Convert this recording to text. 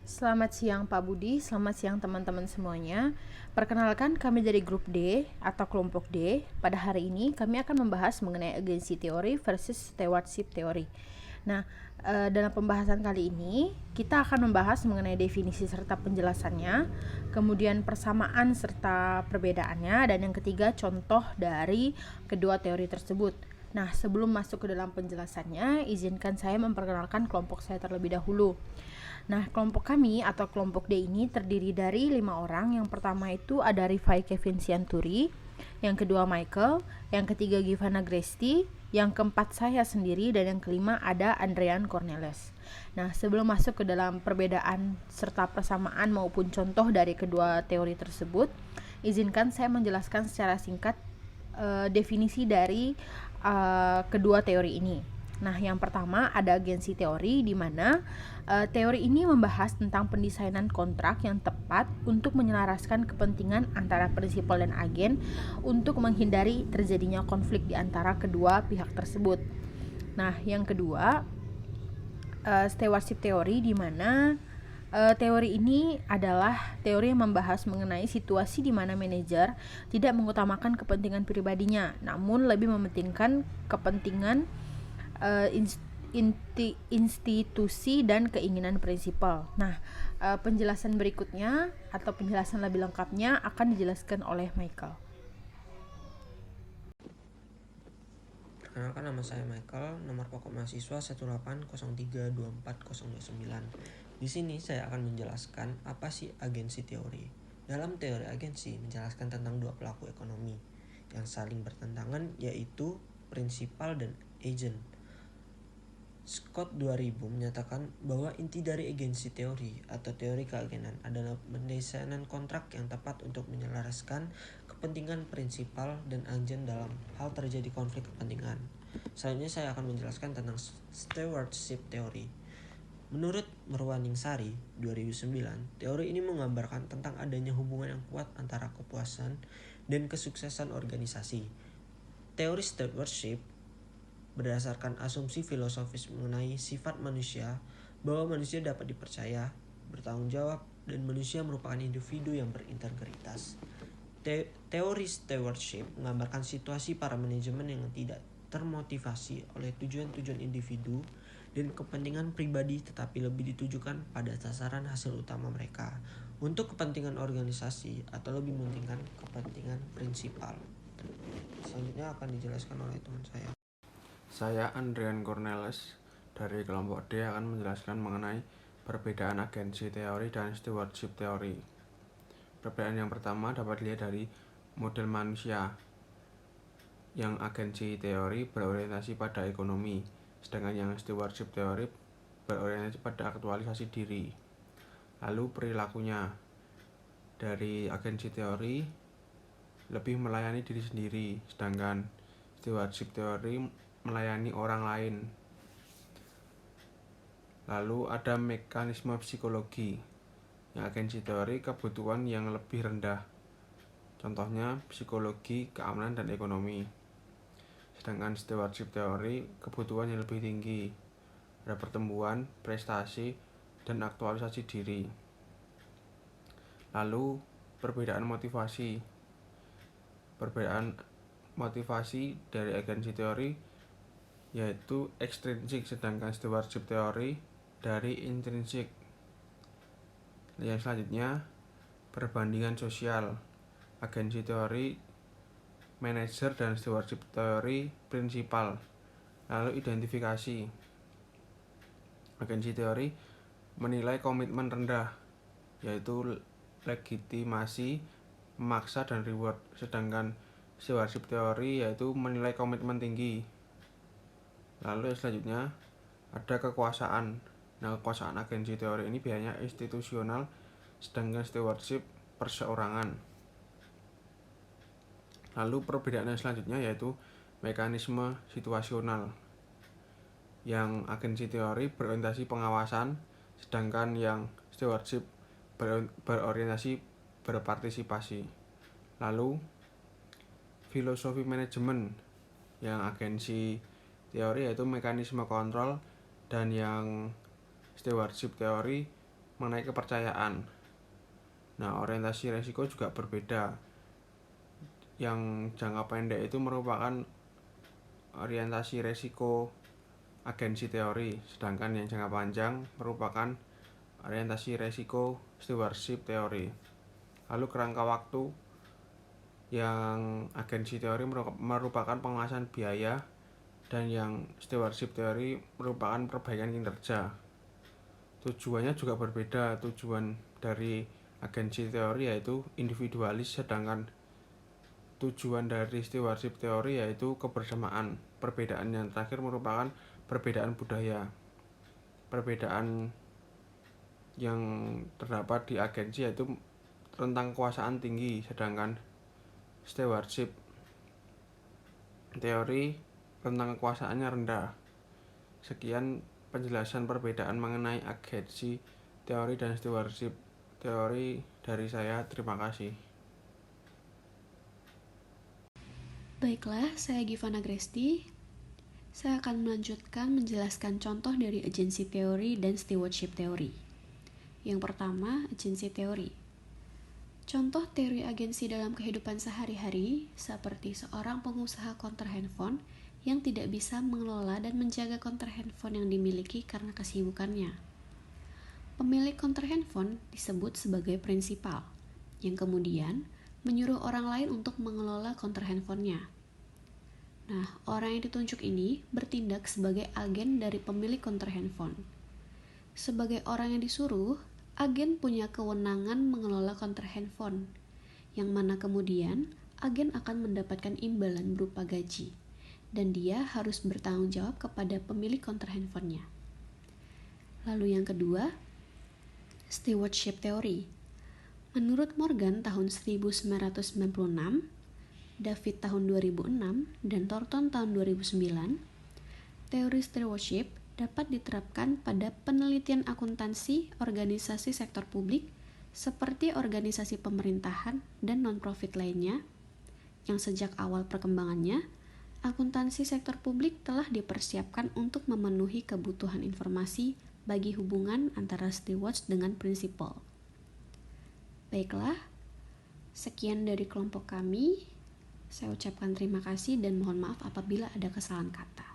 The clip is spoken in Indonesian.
Selamat siang Pak Budi, selamat siang teman-teman semuanya. Perkenalkan kami dari grup D atau kelompok D. Pada hari ini kami akan membahas mengenai agency teori versus stewardship teori. Nah, dalam pembahasan kali ini kita akan membahas mengenai definisi serta penjelasannya, kemudian persamaan serta perbedaannya, dan yang ketiga contoh dari kedua teori tersebut. Nah, sebelum masuk ke dalam penjelasannya, izinkan saya memperkenalkan kelompok saya terlebih dahulu. Nah, kelompok kami atau kelompok D ini terdiri dari 5 orang. Yang pertama itu ada Rifai Kevin Sianturi, yang kedua Michael, yang ketiga Givana Gresti, yang keempat saya sendiri, dan yang kelima ada Andrean Cornelis. Nah, sebelum masuk ke dalam perbedaan serta persamaan maupun contoh dari kedua teori tersebut, izinkan saya menjelaskan secara singkat definisi dari kedua teori ini. Nah, yang pertama ada agensi teori, di mana teori ini membahas tentang pendesainan kontrak yang tepat untuk menyelaraskan kepentingan antara prinsipal dan agen untuk menghindari terjadinya konflik di antara kedua pihak tersebut. Nah, yang kedua stewardship teori, di mana teori ini adalah teori yang membahas mengenai situasi di mana manajer tidak mengutamakan kepentingan pribadinya, namun lebih mementingkan kepentingan institusi dan keinginan prinsipal. Nah, penjelasan berikutnya atau penjelasan lebih lengkapnya akan dijelaskan oleh Michael. Perkenalkan, nama saya Michael, nomor pokok mahasiswa 180324029. Di sini saya akan menjelaskan apa sih agensi teori. Dalam teori agensi menjelaskan tentang dua pelaku ekonomi yang saling bertentangan, yaitu prinsipal dan agent. Scott 2000 menyatakan bahwa inti dari agensi teori atau teori keagenan adalah pendesainan kontrak yang tepat untuk menyelaraskan kepentingan prinsipal dan agen dalam hal terjadi konflik kepentingan. Selanjutnya saya akan menjelaskan tentang stewardship teori. Menurut Merwaningsari 2009, teori ini menggambarkan tentang adanya hubungan yang kuat antara kepuasan dan kesuksesan organisasi. Teori stewardship berdasarkan asumsi filosofis mengenai sifat manusia bahwa manusia dapat dipercaya, bertanggung jawab, dan manusia merupakan individu yang berintegritas. Teori stewardship menggambarkan situasi para manajemen yang tidak termotivasi oleh tujuan-tujuan individu dan kepentingan pribadi, tetapi lebih ditujukan pada sasaran hasil utama mereka untuk kepentingan organisasi atau lebih mementingkan kepentingan prinsipal. Selanjutnya akan dijelaskan oleh teman saya. Saya Andrean Cornelis dari kelompok D akan menjelaskan mengenai perbedaan agensi teori dan stewardship teori. Perbedaan yang pertama dapat dilihat dari model manusia, yang agensi teori berorientasi pada ekonomi, sedangkan yang stewardship teori berorientasi pada aktualisasi diri. Lalu perilakunya, dari agensi teori lebih melayani diri sendiri, sedangkan stewardship teori melayani orang lain. Lalu ada mekanisme psikologi, yang agensi teori kebutuhan yang lebih rendah, contohnya psikologi, keamanan, dan ekonomi. Sedangkan stewardship teori kebutuhan yang lebih tinggi, ada pertumbuhan, prestasi, dan aktualisasi diri. Lalu perbedaan motivasi. Perbedaan motivasi dari agensi teori yaitu ekstrinsik, sedangkan stewardship teori dari intrinsik. Yang selanjutnya, perbandingan sosial. Agensi teori manajer dan stewardship teori prinsipal. Lalu identifikasi. Agensi teori menilai komitmen rendah, yaitu legitimasi, memaksa, dan reward. Sedangkan stewardship teori yaitu menilai komitmen tinggi. Lalu selanjutnya ada kekuasaan. Nah, kekuasaan agensi teori ini biasanya institusional, sedangkan stewardship perseorangan. Lalu perbedaan yang selanjutnya yaitu mekanisme situasional, yang agensi teori berorientasi pengawasan, sedangkan yang stewardship berorientasi berpartisipasi. Lalu filosofi manajemen, yang agensi teori yaitu mekanisme kontrol, dan yang stewardship teori mengenai kepercayaan. Nah, orientasi resiko juga berbeda. Yang jangka pendek itu merupakan orientasi resiko agensi teori, sedangkan yang jangka panjang merupakan orientasi resiko stewardship teori. Lalu kerangka waktu, yang agensi teori merupakan pengawasan biaya dan yang stewardship teori merupakan perbaikan kinerja. Tujuannya juga berbeda. Tujuan dari agensi teori yaitu individualis, sedangkan tujuan dari stewardship teori yaitu kebersamaan. Perbedaan yang terakhir merupakan perbedaan budaya. Perbedaan yang terdapat di agensi yaitu tentang kekuasaan tinggi, sedangkan stewardship teori tentang kekuasaannya rendah. Sekian penjelasan perbedaan mengenai agensi teori dan stewardship teori dari saya. Terima kasih. Baiklah, saya Givana Gresti. Saya akan melanjutkan menjelaskan contoh dari agensi teori dan stewardship teori. Yang pertama, agensi teori. Contoh teori agensi dalam kehidupan sehari-hari seperti seorang pengusaha konter handphone yang tidak bisa mengelola dan menjaga konter handphone yang dimiliki karena kesibukannya. Pemilik konter handphone disebut sebagai prinsipal, yang kemudian menyuruh orang lain untuk mengelola konter handphonenya. Nah, orang yang ditunjuk ini bertindak sebagai agen dari pemilik konter handphone. Sebagai orang yang disuruh, agen punya kewenangan mengelola konter handphone, yang mana kemudian agen akan mendapatkan imbalan berupa gaji, dan dia harus bertanggung jawab kepada pemilik konter handphonenya. Lalu yang kedua, stewardship teori. Menurut Morgan tahun 1996, David tahun 2006, dan Thornton tahun 2009, teori stewardship dapat diterapkan pada penelitian akuntansi organisasi sektor publik seperti organisasi pemerintahan dan non-profit lainnya, yang sejak awal perkembangannya, akuntansi sektor publik telah dipersiapkan untuk memenuhi kebutuhan informasi bagi hubungan antara stewards dengan prinsipal. Baiklah, sekian dari kelompok kami. Saya ucapkan terima kasih dan mohon maaf apabila ada kesalahan kata.